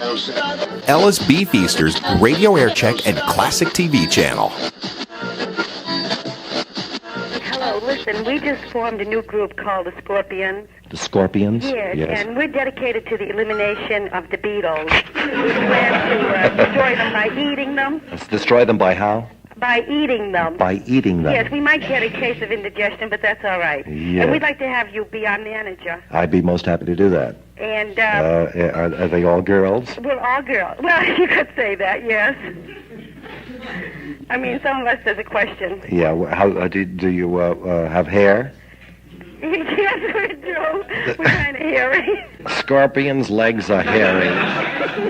Ellis B. Feaster's Radio Aircheck and Classic TV channel. Hello, listen, we just formed a new group called the Scorpions. The Scorpions? Yes, and we're dedicated to the elimination of the Beatles. We plan to destroy them by eating them. Let's destroy them by how? By eating them. By eating them? Yes, we might get a case of indigestion, but that's all right. Yeah. And we'd like to have you be our manager. I'd be most happy to do that. And, are they all girls? We're all girls. Well, you could say that, yes. I mean, some of us, there's a question. Yeah, how do you have hair? Yes, we do. We're kind of hairy. Scorpions' legs are hairy.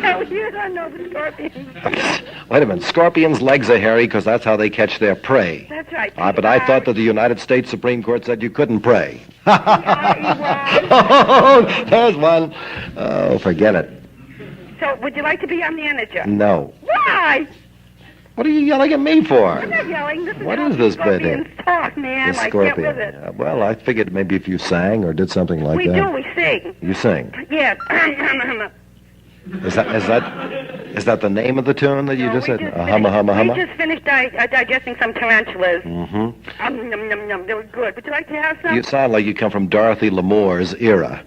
No, you don't know the scorpions. Wait a minute. Scorpions' legs are hairy because that's how they catch their prey. That's right. But I thought that the United States Supreme Court said you couldn't pray. Oh, there's one. Oh, forget it. So, would you like to be our manager? No. Why? What are you yelling at me for? I'm not yelling. This is What how is this bit here? Scorpions talk, man. The Like, scorpion. get with it. Well, I figured maybe if you sang or did something like We that. do. We sing. You sing. Yes. Is that the name of the tune that you No, just we said? just Humma, humma, humma? We just finished digesting some tarantulas. Mm-hmm. Yum, yum, yum. They were good. Would you like to have some? You sound like you come from Dorothy Lamore's era.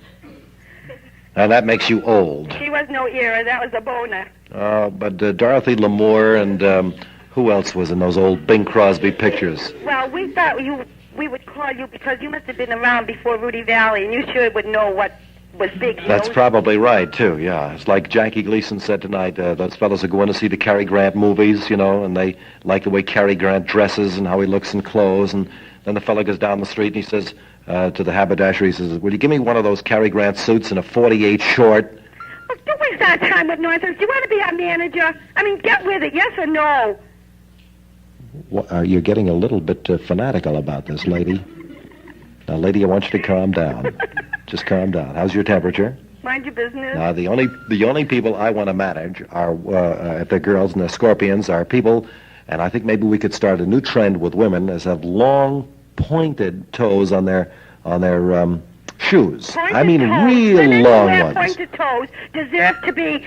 And that makes you old. She was no era. That was a boner. But Dorothy Lamore and who else was in those old Bing Crosby pictures? Well, we thought we would call you because you must have been around before Rudy Valley, and you sure would know what was big. That's probably right, too, yeah. It's like Jackie Gleason said tonight, those fellows are going to see the Cary Grant movies, you know, and they like the way Cary Grant dresses and how he looks in clothes, and then the fellow goes down the street and he says to the haberdasher, he says, will you give me one of those Cary Grant suits in a 48 short? Well, don't waste our time with nonsense. Do you want to be our manager? I mean, get with it, yes or no? Well, you're getting a little bit fanatical about this, lady. Now, lady, I want you to calm down. Just calm down. How's your temperature? Mind your business. Now, the only people I want to manage are the girls and the Scorpions are people, and I think maybe we could start a new trend with women as have long, pointed toes on their shoes. Pointed I mean, toes. real Women long who wear ones. Pointed toes deserve to be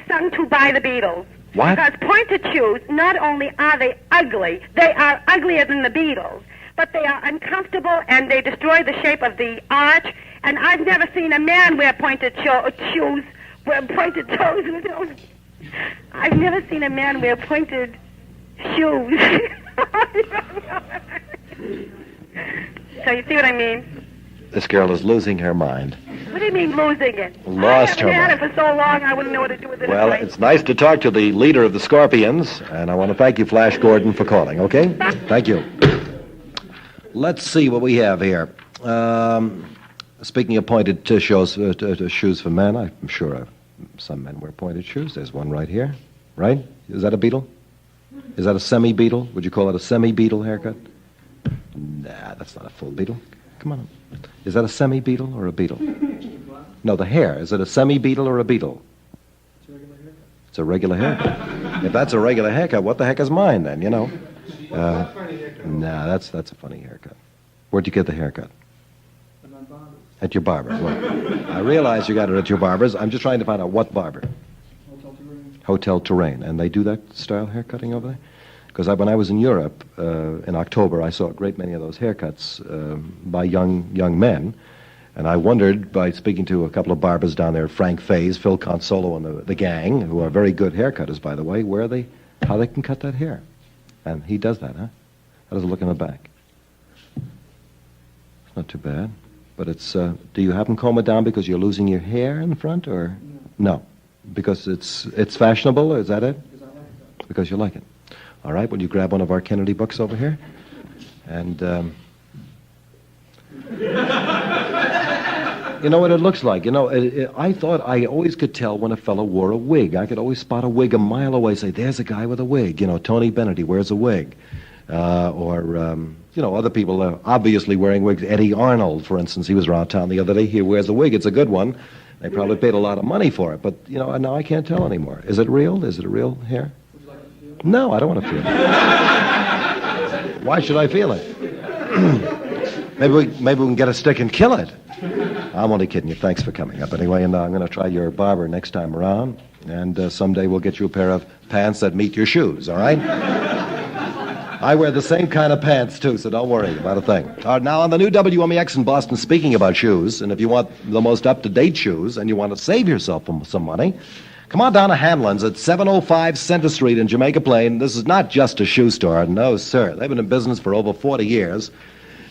sung to by the Beatles. What? Because pointed shoes, not only are they ugly, they are uglier than the Beatles, but they are uncomfortable and they destroy the shape of the arch. And I've never seen a man wear pointed shoes, wear pointed toes. I've never seen a man wear pointed shoes. So you see what I mean? This girl is losing her mind. What do you mean losing it? Lost her I haven't had mind. it for so long, I wouldn't know what to do with it. Well, anyway. it's nice to talk to the leader of the Scorpions, and I want to thank you, Flash Gordon, for calling, okay? Thank you. Let's see what we have here. Speaking of pointed shoes for men, I'm sure some men wear pointed shoes. There's one right here, right? Is that a Beatle? Is that a semi-Beatle? Would you call it a semi-Beatle haircut? Nah, that's not a full Beatle. Come on. Is that a semi-Beatle or a Beatle? No, the hair. Is it a semi-Beatle or a Beatle? It's a regular haircut. If that's a regular haircut, what the heck is mine then, you know? Nah, that's a funny haircut. Where'd you get the haircut? At your barber. Well, I realize you got it at your barber's. I'm just trying to find out what barber. Hotel Terrain. And they do that style haircutting over there? Because when I was in Europe in October, I saw a great many of those haircuts by young men. And I wondered, by speaking to a couple of barbers down there, Frank Faze, Phil Consolo, and the gang, who are very good haircutters, by the way, how they can cut that hair. And he does that, huh? How does it look in the back? It's not too bad. But it's, do you have them comb it down because you're losing your hair in front, or? No. Because it's fashionable, is that it? Because you like it. All right, will you grab one of our Kennedy books over here? And, you know what it looks like? You know, I thought I always could tell when a fellow wore a wig. I could always spot a wig a mile away, say, there's a guy with a wig. You know, Tony Bennett, he wears a wig. You know, other people are obviously wearing wigs. Eddie Arnold, for instance, he was around town the other day. He wears a wig. It's a good one. They probably paid a lot of money for it. But, you know, now I can't tell anymore. Is it real? Is it a real hair? Would you like to feel it? No, I don't want to feel it. Why should I feel it? Maybe we can get a stick and kill it. I'm only kidding you. Thanks for coming up anyway. And I'm going to try your barber next time around. And someday we'll get you a pair of pants that meet your shoes, all right? I wear the same kind of pants, too, so don't worry about a thing. Now, on the new WMEX in Boston, speaking about shoes, and if you want the most up-to-date shoes and you want to save yourself some money, come on down to Hanlon's at 705 Center Street in Jamaica Plain. This is not just a shoe store. No, sir. They've been in business for over 40 years,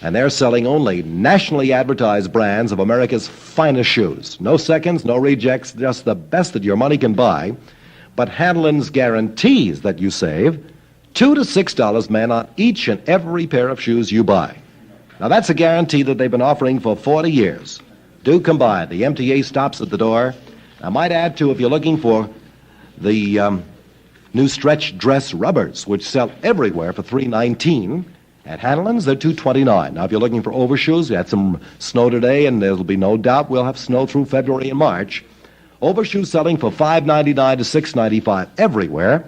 and they're selling only nationally advertised brands of America's finest shoes. No seconds, no rejects, just the best that your money can buy. But Hanlon's guarantees that you save $2 to $6, man, on each and every pair of shoes you buy. Now, that's a guarantee that they've been offering for 40 years. Do come by. The MTA stops at the door. I might add, too, if you're looking for the new stretch dress rubbers, which sell everywhere for $3.19, at Hanlon's, they're $2.29. Now, if you're looking for overshoes, we had some snow today, and there'll be no doubt we'll have snow through February and March. Overshoes selling for $5.99 to $6.95 everywhere.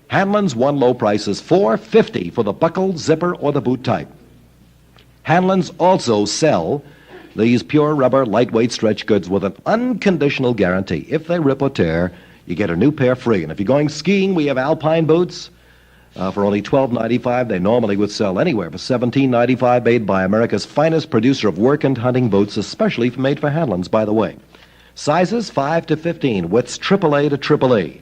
Hanlon's one low price is $4.50 for the buckle, zipper, or the boot type. Hanlon's also sell these pure rubber, lightweight stretch goods with an unconditional guarantee. If they rip or tear, you get a new pair free. And if you're going skiing, we have alpine boots for only $12.95. They normally would sell anywhere for $17.95, made by America's finest producer of work and hunting boots, especially made for Hanlon's, by the way. Sizes 5 to 15, widths AAA to AAA.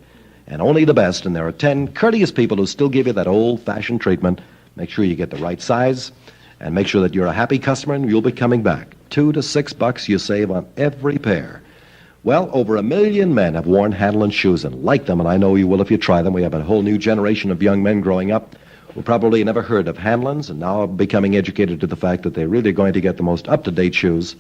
And only the best, and there are 10 courteous people who still give you that old-fashioned treatment. Make sure you get the right size, and make sure that you're a happy customer, and you'll be coming back. $2 to $6 you save on every pair. Well, over 1 million men have worn Hanlon shoes and like them, and I know you will if you try them. We have a whole new generation of young men growing up who probably never heard of Hanlon's and now are becoming educated to the fact that they're really going to get the most up-to-date shoes,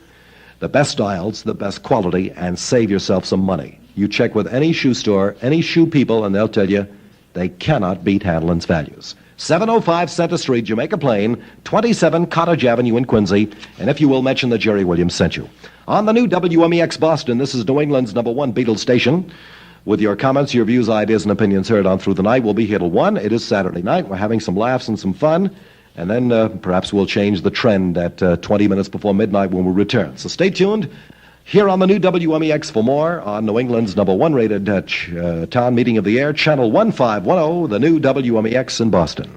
the best styles, the best quality, and save yourself some money. You check with any shoe store, any shoe people, and they'll tell you they cannot beat Hanlon's values. 705 Center Street, Jamaica Plain, 27 Cottage Avenue in Quincy, and if you will, mention that Jerry Williams sent you. On the new WMEX Boston, this is New England's #1 Beatles station. With your comments, your views, ideas, and opinions heard on through the night. We'll be here till 1. It is Saturday night. We're having some laughs and some fun, and then perhaps we'll change the trend at 20 minutes before midnight when we return. So stay tuned here on the new WMEX for more on New England's #1 rated town meeting of the air, Channel 1510, the new WMEX in Boston.